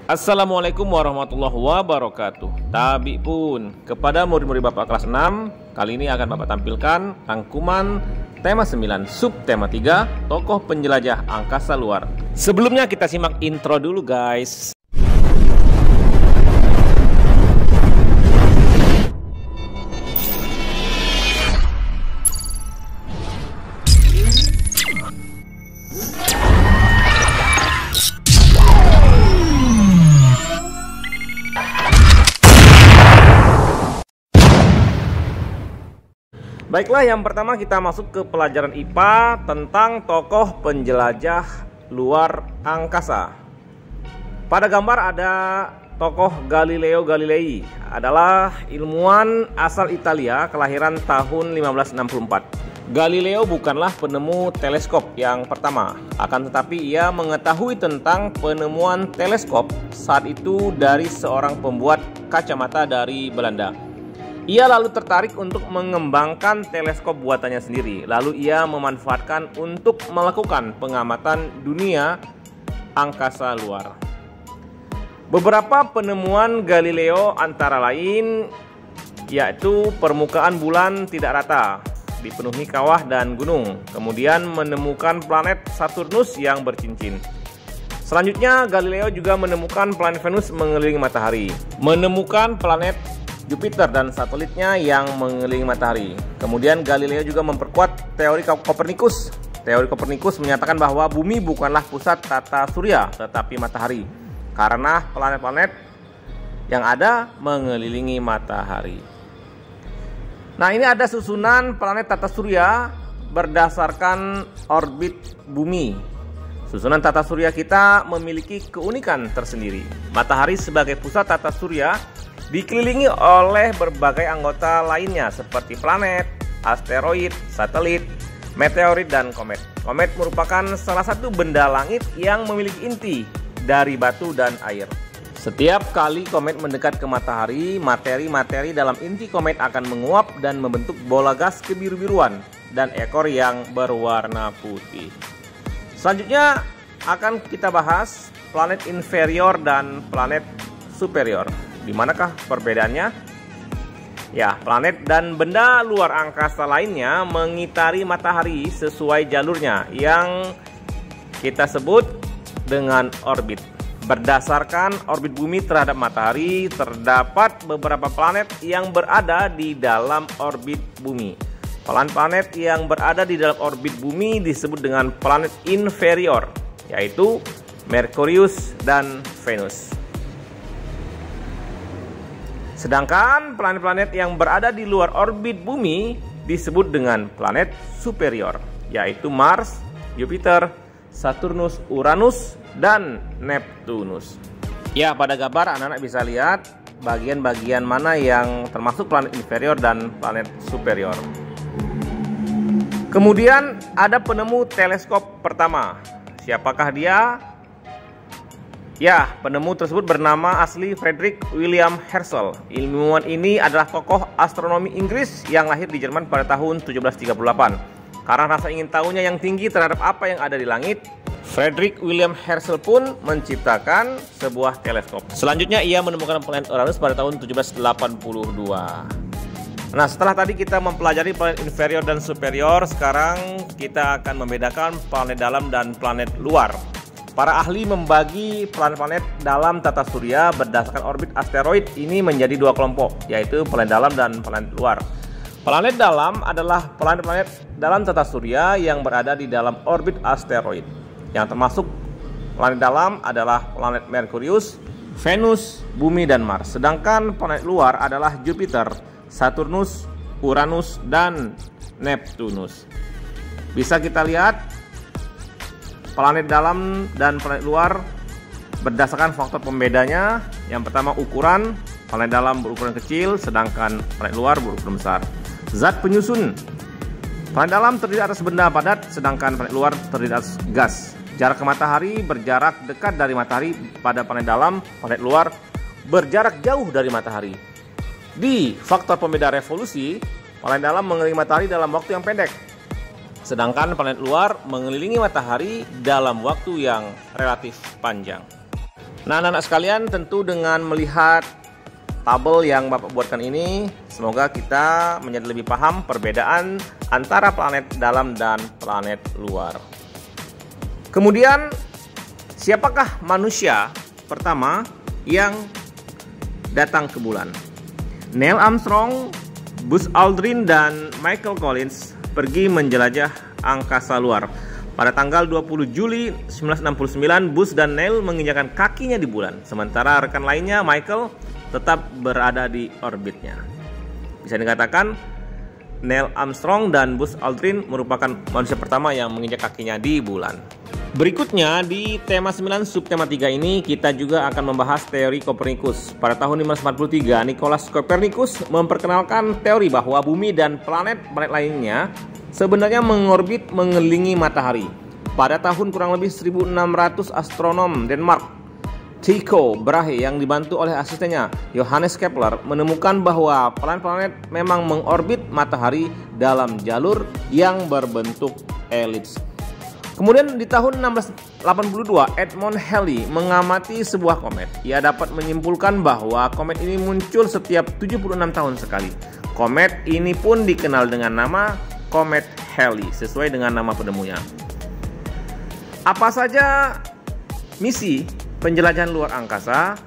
Assalamualaikum warahmatullahi wabarakatuh. Tabi pun kepada murid-murid Bapak kelas 6, kali ini akan Bapak tampilkan rangkuman tema 9 subtema 3 tokoh penjelajah angkasa luar. Sebelumnya kita simak intro dulu guys. Baiklah, yang pertama kita masuk ke pelajaran IPA tentang tokoh penjelajah luar angkasa. Pada gambar ada tokoh Galileo Galilei, adalah ilmuwan asal Italia kelahiran tahun 1564. Galileo bukanlah penemu teleskop yang pertama, akan tetapi ia mengetahui tentang penemuan teleskop saat itu dari seorang pembuat kacamata dari Belanda. Ia lalu tertarik untuk mengembangkan teleskop buatannya sendiri. Lalu ia memanfaatkan untuk melakukan pengamatan dunia angkasa luar. Beberapa penemuan Galileo antara lain yaitu permukaan bulan tidak rata, dipenuhi kawah dan gunung. Kemudian menemukan planet Saturnus yang bercincin. Selanjutnya Galileo juga menemukan planet Venus mengelilingi matahari. Menemukan planet Jupiter dan satelitnya yang mengelilingi matahari. Kemudian Galileo juga memperkuat teori Kopernikus. Teori Kopernikus menyatakan bahwa bumi bukanlah pusat tata surya tetapi matahari, karena planet-planet yang ada mengelilingi matahari. Nah, ini ada susunan planet tata surya berdasarkan orbit bumi. Susunan tata surya kita memiliki keunikan tersendiri. Matahari sebagai pusat tata surya dikelilingi oleh berbagai anggota lainnya seperti planet, asteroid, satelit, meteorit, dan komet. Komet merupakan salah satu benda langit yang memiliki inti dari batu dan air. Setiap kali komet mendekat ke matahari, materi-materi dalam inti komet akan menguap dan membentuk bola gas kebiru-biruan dan ekor yang berwarna putih. Selanjutnya akan kita bahas planet inferior dan planet superior. Di manakah perbedaannya? Ya, planet dan benda luar angkasa lainnya mengitari matahari sesuai jalurnya yang kita sebut dengan orbit. Berdasarkan orbit bumi terhadap matahari, terdapat beberapa planet yang berada di dalam orbit bumi. Planet-planet yang berada di dalam orbit bumi disebut dengan planet inferior, yaitu Merkurius dan Venus. Sedangkan planet-planet yang berada di luar orbit bumi disebut dengan planet superior, yaitu Mars, Jupiter, Saturnus, Uranus, dan Neptunus. Ya, pada gambar anak-anak bisa lihat bagian-bagian mana yang termasuk planet inferior dan planet superior. Kemudian ada penemu teleskop pertama. Siapakah dia? Ya, penemu tersebut bernama asli Frederick William Herschel. Ilmuwan ini adalah tokoh astronomi Inggris yang lahir di Jerman pada tahun 1738. Karena rasa ingin tahunya yang tinggi terhadap apa yang ada di langit, Frederick William Herschel pun menciptakan sebuah teleskop. Selanjutnya ia menemukan planet Uranus pada tahun 1782. Nah, setelah tadi kita mempelajari planet inferior dan superior, sekarang kita akan membedakan planet dalam dan planet luar. Para ahli membagi planet-planet dalam tata surya berdasarkan orbit asteroid ini menjadi dua kelompok, yaitu planet dalam dan planet luar. Planet dalam adalah planet-planet dalam tata surya yang berada di dalam orbit asteroid. Yang termasuk planet dalam adalah planet Merkurius, Venus, Bumi, dan Mars. Sedangkan planet luar adalah Jupiter, Saturnus, Uranus, dan Neptunus. Bisa kita lihat planet dalam dan planet luar berdasarkan faktor pembedanya. Yang pertama ukuran, planet dalam berukuran kecil sedangkan planet luar berukuran besar. Zat penyusun, planet dalam terdiri atas benda padat sedangkan planet luar terdiri atas gas. Jarak ke matahari berjarak dekat dari matahari pada planet dalam, planet luar berjarak jauh dari matahari. Di faktor pembeda revolusi, planet dalam mengelilingi matahari dalam waktu yang pendek. Sedangkan planet luar mengelilingi matahari dalam waktu yang relatif panjang. Nah, anak-anak sekalian, tentu dengan melihat tabel yang Bapak buatkan ini, semoga kita menjadi lebih paham perbedaan antara planet dalam dan planet luar. Kemudian, siapakah manusia pertama yang datang ke bulan? Neil Armstrong, Buzz Aldrin, dan Michael Collins pergi menjelajah angkasa luar. Pada tanggal 20 Juli 1969, Buzz dan Neil menginjakan kakinya di bulan, sementara rekan lainnya, Michael, tetap berada di orbitnya. Bisa dikatakan Neil Armstrong dan Buzz Aldrin merupakan manusia pertama yang menginjak kakinya di bulan. Berikutnya di tema 9 subtema 3 ini kita juga akan membahas teori Kopernikus. Pada tahun 1543, Nicolaus Copernicus memperkenalkan teori bahwa bumi dan planet-planet lainnya sebenarnya mengorbit mengelilingi matahari. Pada tahun kurang lebih 1600, astronom Denmark Tycho Brahe yang dibantu oleh asistennya Johannes Kepler menemukan bahwa planet-planet memang mengorbit matahari dalam jalur yang berbentuk elips. Kemudian di tahun 1682, Edmund Halley mengamati sebuah komet. Ia dapat menyimpulkan bahwa komet ini muncul setiap 76 tahun sekali. Komet ini pun dikenal dengan nama Komet Halley sesuai dengan nama penemunya. Apa saja misi penjelajahan luar angkasa?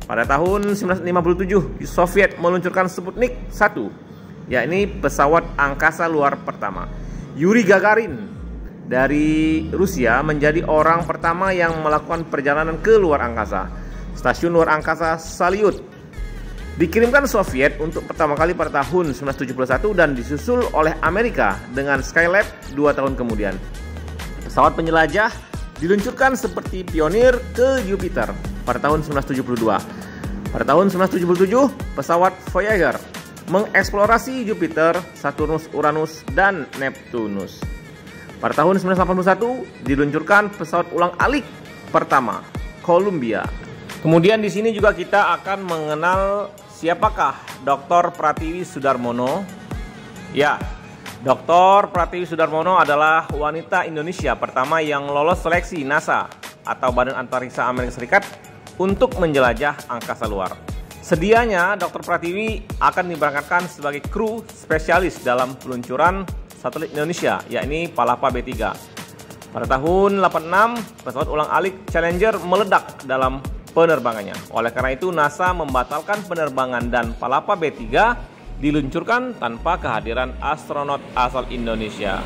Pada tahun 1957, Soviet meluncurkan Sputnik 1, yakni pesawat angkasa luar pertama. Yuri Gagarin dari Rusia menjadi orang pertama yang melakukan perjalanan ke luar angkasa. Stasiun luar angkasa Salyut dikirimkan Soviet untuk pertama kali pada tahun 1971 dan disusul oleh Amerika dengan Skylab 2 tahun kemudian. Pesawat penjelajah diluncurkan seperti pionir ke Jupiter pada tahun 1972. Pada tahun 1977, pesawat Voyager mengeksplorasi Jupiter, Saturnus, Uranus, dan Neptunus. Pada tahun 1981 diluncurkan pesawat ulang-alik pertama, Columbia. Kemudian di sini juga kita akan mengenal siapakah Dr. Pratiwi Sudarmono. Ya, Dr. Pratiwi Sudarmono adalah wanita Indonesia pertama yang lolos seleksi NASA atau Badan Antariksa Amerika Serikat untuk menjelajah angkasa luar. Sedianya Dr. Pratiwi akan diberangkatkan sebagai kru spesialis dalam peluncuran satelit Indonesia, yakni Palapa B3. Pada tahun 86, pesawat ulang-alik Challenger meledak dalam penerbangannya. Oleh karena itu, NASA membatalkan penerbangan dan Palapa B3 diluncurkan tanpa kehadiran astronot asal Indonesia.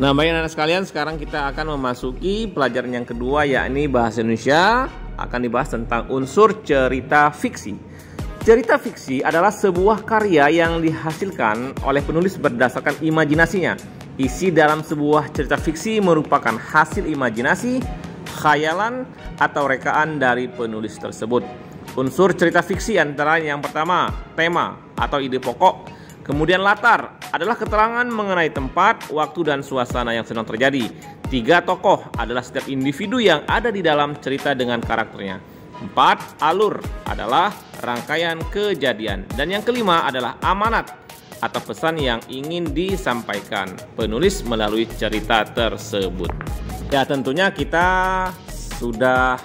Nah, baik anak sekalian, sekarang kita akan memasuki pelajaran yang kedua, yakni bahasa Indonesia. Akan dibahas tentang unsur cerita fiksi. Cerita fiksi adalah sebuah karya yang dihasilkan oleh penulis berdasarkan imajinasinya. Isi dalam sebuah cerita fiksi merupakan hasil imajinasi, khayalan, atau rekaan dari penulis tersebut. Unsur cerita fiksi antara yang pertama, tema atau ide pokok. Kemudian latar adalah keterangan mengenai tempat, waktu, dan suasana yang sedang terjadi. 3 tokoh adalah setiap individu yang ada di dalam cerita dengan karakternya. 4, alur adalah rangkaian kejadian. Dan yang kelima adalah amanat atau pesan yang ingin disampaikan penulis melalui cerita tersebut. Ya, tentunya kita sudah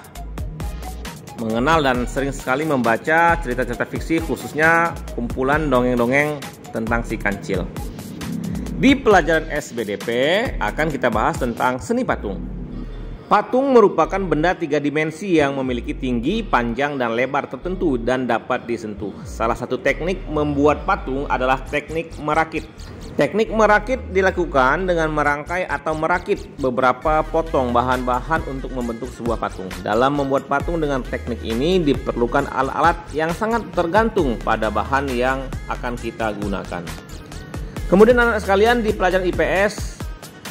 mengenal dan sering sekali membaca cerita-cerita fiksi, khususnya kumpulan dongeng-dongeng tentang si kancil. Di pelajaran SBDP akan kita bahas tentang seni patung. Patung merupakan benda 3 dimensi yang memiliki tinggi, panjang, dan lebar tertentu dan dapat disentuh. Salah satu teknik membuat patung adalah teknik merakit. Teknik merakit dilakukan dengan merangkai atau merakit beberapa potong bahan-bahan untuk membentuk sebuah patung. Dalam membuat patung dengan teknik ini diperlukan alat-alat yang sangat tergantung pada bahan yang akan kita gunakan. Kemudian anak sekalian, di pelajaran IPS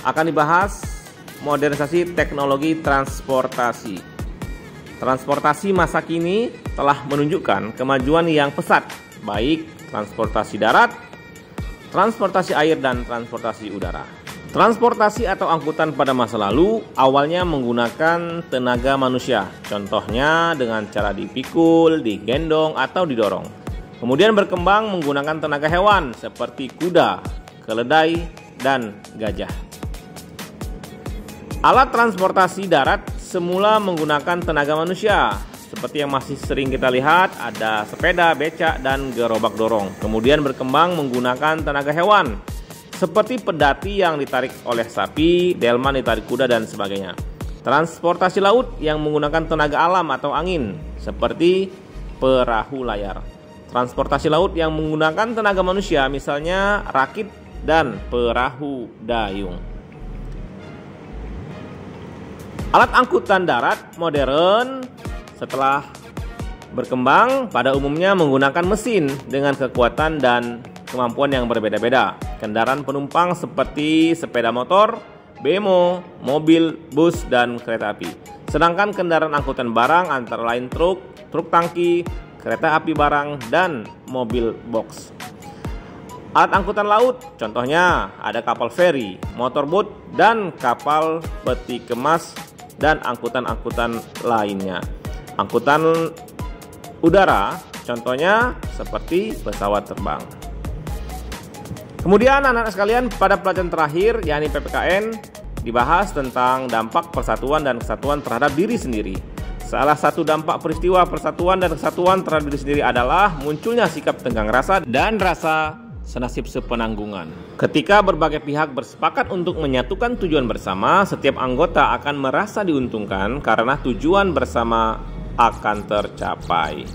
akan dibahas modernisasi teknologi transportasi. Transportasi masa kini telah menunjukkan kemajuan yang pesat, baik transportasi darat, transportasi air, dan transportasi udara. Transportasi atau angkutan pada masa lalu awalnya menggunakan tenaga manusia, contohnya dengan cara dipikul, digendong, atau didorong. Kemudian berkembang menggunakan tenaga hewan seperti kuda, keledai, dan gajah. Alat transportasi darat semula menggunakan tenaga manusia. Seperti yang masih sering kita lihat, ada sepeda, becak, dan gerobak dorong. Kemudian berkembang menggunakan tenaga hewan, seperti pedati yang ditarik oleh sapi, delman ditarik kuda, dan sebagainya. Transportasi laut yang menggunakan tenaga alam atau angin, seperti perahu layar. Transportasi laut yang menggunakan tenaga manusia, misalnya rakit dan perahu dayung. Alat angkutan darat modern setelah berkembang pada umumnya menggunakan mesin dengan kekuatan dan kemampuan yang berbeda-beda. Kendaraan penumpang seperti sepeda motor, bemo, mobil, bus, dan kereta api. Sedangkan kendaraan angkutan barang antara lain truk tangki, kereta api barang, dan mobil box. Alat angkutan laut contohnya ada kapal feri, motorboat, dan kapal peti kemas, dan angkutan-angkutan lainnya. Angkutan udara contohnya seperti pesawat terbang. Kemudian anak-anak sekalian, pada pelajaran terakhir yakni PPKN dibahas tentang dampak persatuan dan kesatuan terhadap diri sendiri. Salah satu dampak peristiwa persatuan dan kesatuan terhadap diri sendiri adalah munculnya sikap tenggang rasa dan rasa senasib sepenanggungan. Ketika berbagai pihak bersepakat untuk menyatukan tujuan bersama, setiap anggota akan merasa diuntungkan karena tujuan bersama akan tercapai.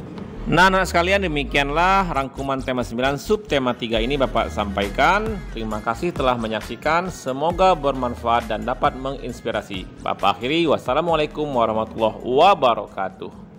Nah, anak sekalian, demikianlah rangkuman tema 9 subtema 3 ini Bapak sampaikan. Terima kasih telah menyaksikan. Semoga bermanfaat dan dapat menginspirasi. Bapak akhiri, wassalamualaikum warahmatullahi wabarakatuh.